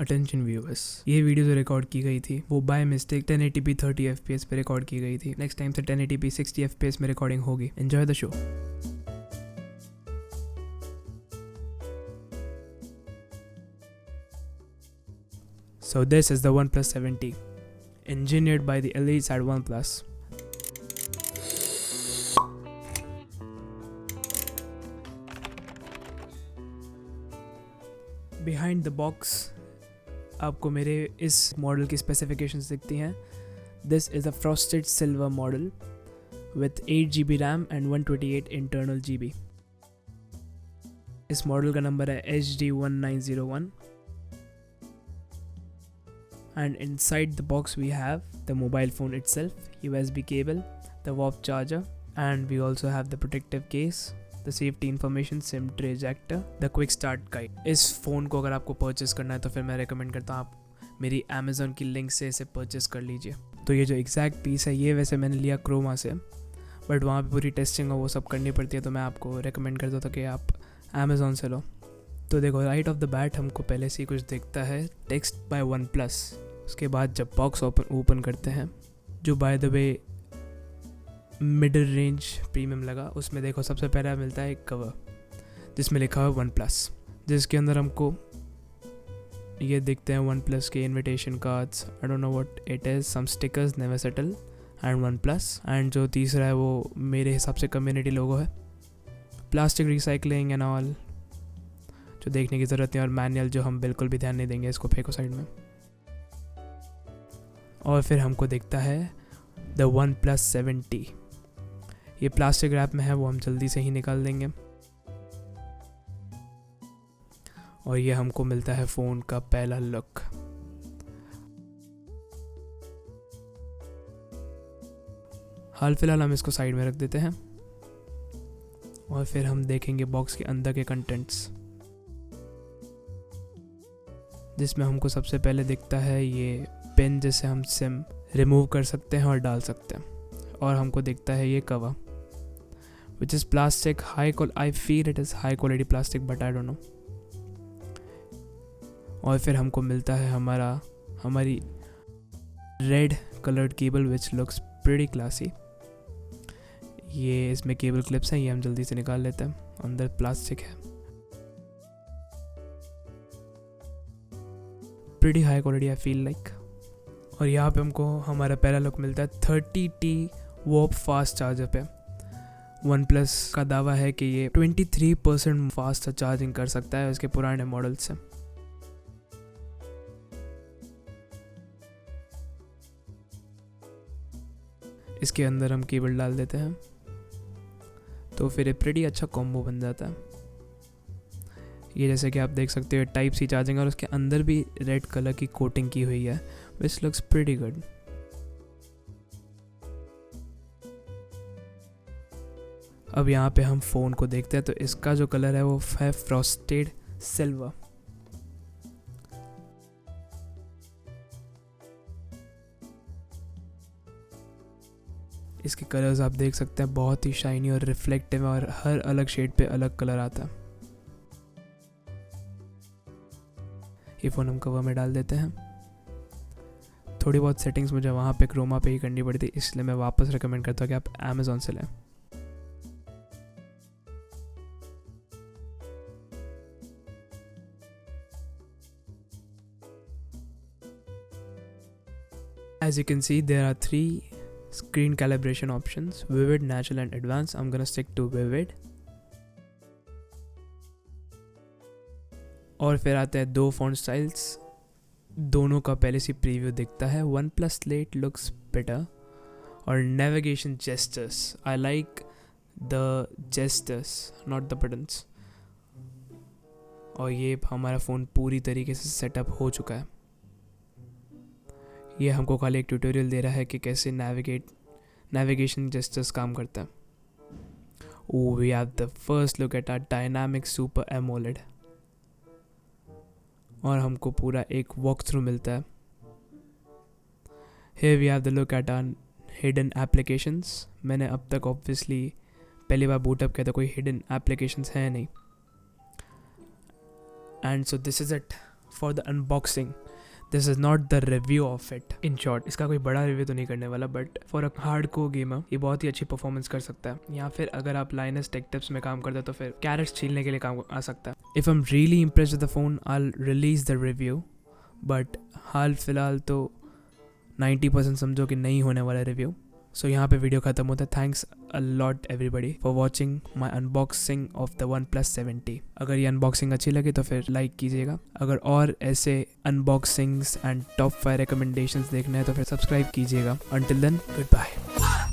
Attention viewers, ये video जो record की गई थी वो बाय मिस्टेक 1080p 30 fps पे रिकॉर्ड की गई थी। नेक्स्ट टाइम से 1080p 60 fps में रिकॉर्डिंग होगी। Enjoy the show. So this is the OnePlus 7T, engineered by the elites at OnePlus. Behind the box आपको मेरे इस मॉडल की स्पेसिफिकेशंस दिखती हैं। This is a frosted silver model with 8GB RAM and 128 internal GB। इस model का number है HD1901 and inside the box we have the mobile phone itself, USB cable, the warp charger, and we also have the protective case, the safety information, SIM tray ejector, the quick start guide। इस phone को अगर आपको purchase करना है तो फिर मैं recommend करता हूँ आप मेरी अमेज़ॉन की लिंक से इसे परचेस कर लीजिए। तो ये जो एग्जैक्ट पीस है ये वैसे मैंने लिया क्रोमा से, बट वहाँ पे पूरी टेस्टिंग और वो सब करनी पड़ती है, तो मैं आपको रेकमेंड करता था कि आप अमेज़ॉन से लो। तो देखो राइट ऑफ द बैट हमको पहले से ही कुछ दिखता है, टेक्स्ट बाय वन प्लस। उसके बाद जब बॉक्स ओपन करते हैं, जो by the way middle range premium लगा, उसमें देखो सबसे पहला मिलता है एक कवर जिसमें लिखा हुआ वन प्लस, जिसके अंदर हमको ये दिखते हैं वन प्लस के invitation cards, I don't know what it is, some stickers, never settle and one plus. And जो तीसरा है वो मेरे हिसाब से कम्युनिटी लोगो है, प्लास्टिक रिसाइकलिंग एंड ऑल, जो देखने की ज़रूरत नहीं, और मैनुअल जो हम बिल्कुल भी ध्यान नहीं देंगे, इसको फेंको साइड में। और फिर हमको दिखता है द OnePlus 7T। ये प्लास्टिक रैप में है, वो हम जल्दी से ही निकाल देंगे। और ये हमको मिलता है फ़ोन का पहला लुक। हाल फिलहाल हम इसको साइड में रख देते हैं और फिर हम देखेंगे बॉक्स के अंदर के कंटेंट्स, जिसमें हमको सबसे पहले दिखता है ये पेन, जिससे हम सिम रिमूव कर सकते हैं और डाल सकते हैं। और हमको दिखता है ये cover which is plastic, I feel it is high quality plastic, but I don't no. और फिर हमको मिलता है हमारी red coloured cable which looks pretty classy. ये इसमें केबल क्लिप्स हैं, ये हम जल्दी से निकाल लेते हैं, अंदर प्लास्टिक है, pretty high quality I feel like. और यहाँ पे हमको हमारा पहला लुक मिलता है 30T वॉप फास्ट चार्जर पे। वन प्लस का दावा है कि ये 23% फास्ट चार्जिंग कर सकता है उसके पुराने मॉडल से। इसके अंदर हम केबल डाल देते हैं तो फिर एक प्रीटी अच्छा कॉम्बो बन जाता है। ये जैसे कि आप देख सकते हो टाइप सी चार्जिंग, और उसके अंदर भी रेड कलर की कोटिंग की हुई है, विच लुक्स प्रीटी गुड। अब यहाँ पे हम फ़ोन को देखते हैं, तो इसका जो कलर है वो है फ्रॉस्टेड सिल्वर। इसके कलर्स आप देख सकते हैं बहुत ही शाइनी और रिफ्लेक्टिव, और हर अलग शेड पे अलग कलर आता है। ये फ़ोन हम कवर में डाल देते हैं। थोड़ी बहुत सेटिंग्स मुझे वहाँ पे क्रोमा पे ही करनी पड़ी थी, इसलिए मैं वापस रिकमेंड करता हूँ कि आप अमेज़ॉन से लें। As you can see, there are 3 screen calibration options: vivid, natural and advanced. I'm gonna stick to vivid. और फिर आते हैं 2 फॉन्ट स्टाइल्स, दोनों का पहले से प्रीव्यू दिखता है। OnePlus Lite looks better। और navigation gestures, I like the gestures not the buttons. और ये हमारा फ़ोन पूरी तरीके से सेटअप हो चुका है। ये हमको खाली एक ट्यूटोरियल दे रहा है कि कैसे नेविगेशन जेस्टर्स काम करता है। Oh, we have the first look at our dynamic super AMOLED, और हमको पूरा एक वॉक थ्रू मिलता है। Here we have the look at our hidden applications। मैंने अब तक ऑब्वियसली पहली बार बूटअप किया था, कोई hidden applications है नहीं। And so this is it for the unboxing, this is not the review of it. In short, इसका कोई बड़ा रिव्यू तो नहीं करने वाला, but for a hard core gamer ये बहुत ही अच्छी परफॉर्मेंस कर सकता है। या फिर अगर आप लाइनस टेक टिप्स में काम करते हो तो फिर कैरेट्स छीलने के लिए काम आ सकता है। If I am really impressed with the phone, I will release the review, but हाल फिलहाल तो 90% समझो कि नहीं होने वाला रिव्यू। सो यहाँ पे वीडियो ख़त्म होता है। Thanks a lot everybody for watching my unboxing of the OnePlus 7T। अगर ये अनबॉक्सिंग अच्छी लगे तो फिर लाइक कीजिएगा। अगर और ऐसे अनबॉक्सिंग्स एंड टॉप 5 रिकमेंडेशंस देखने हैं तो फिर सब्सक्राइब कीजिएगा। Until then, good bye.